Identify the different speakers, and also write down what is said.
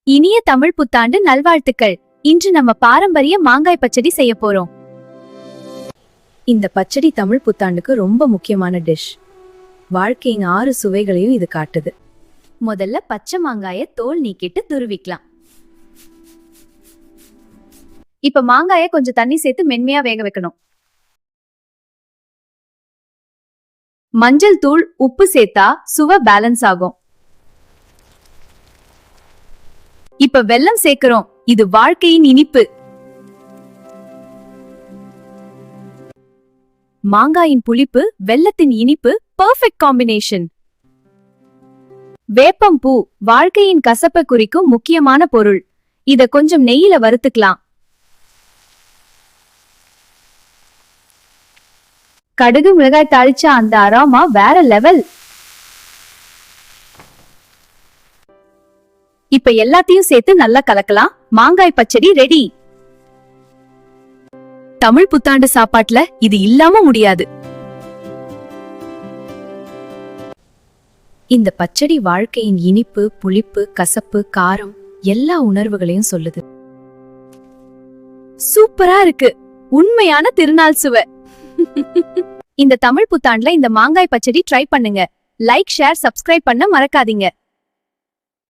Speaker 1: இனிய தமிழ் புத்தாண்டு நல்வாழ்த்துக்கள். இன்று நம்ம பாரம்பரிய மாங்காய் பச்சடி செய்ய போறோம். இந்த பச்சடி தமிழ் புத்தாண்டுக்கு ரொம்ப முக்கியமான டிஷ். வாழ்க்கையின் 6 சுவைகளையும் இது காட்டுது. முதல்ல பச்சை மாங்காய தோல் நீக்கிட்டு துருவிக்கலாம். இப்ப மாங்காய கொஞ்சம் தண்ணி சேர்த்து மென்மையா வேக வைக்கணும். மஞ்சள் தூள், உப்பு சேர்த்தா சுவை பேலன்ஸ் ஆகும். இப்ப வெல்லம் சேர்க்கிறோம். இது வாழ்க்கையின் இனிப்பு. மாங்காயின் புளிப்பு, வெல்லத்தின் இனிப்பு, பெர்ஃபெக்ட் காம்பினேஷன். வேப்பம் பூ வாழ்க்கையின் கசப்பை குறிக்கும் முக்கியமான பொருள். இத கொஞ்சம் நெய்யில வறுத்துக்கலாம். கடுகு, மிளகாய் தாளிச்சா அந்த அரோமா வேற லெவல். இப்ப எல்லாத்தையும் சேர்த்து நல்லா கலக்கலாம். மாங்காய் பச்சடி ரெடி. தமிழ் புத்தாண்டு சாப்பாட்டுல இது இல்லாம முடியாது. இந்த பச்சடி வாழ்க்கையின் இனிப்பு, புளிப்பு, கசப்பு, காரம் எல்லா உணர்வுகளையும் சொல்லுது. சூப்பரா இருக்கு. உண்மையான திருநாள் சுவை. இந்த தமிழ் புத்தாண்டுல இந்த மாங்காய் பச்சடி ட்ரை பண்ணுங்க. லைக், ஷேர், சப்ஸ்கிரைப் பண்ண மறக்காதீங்க.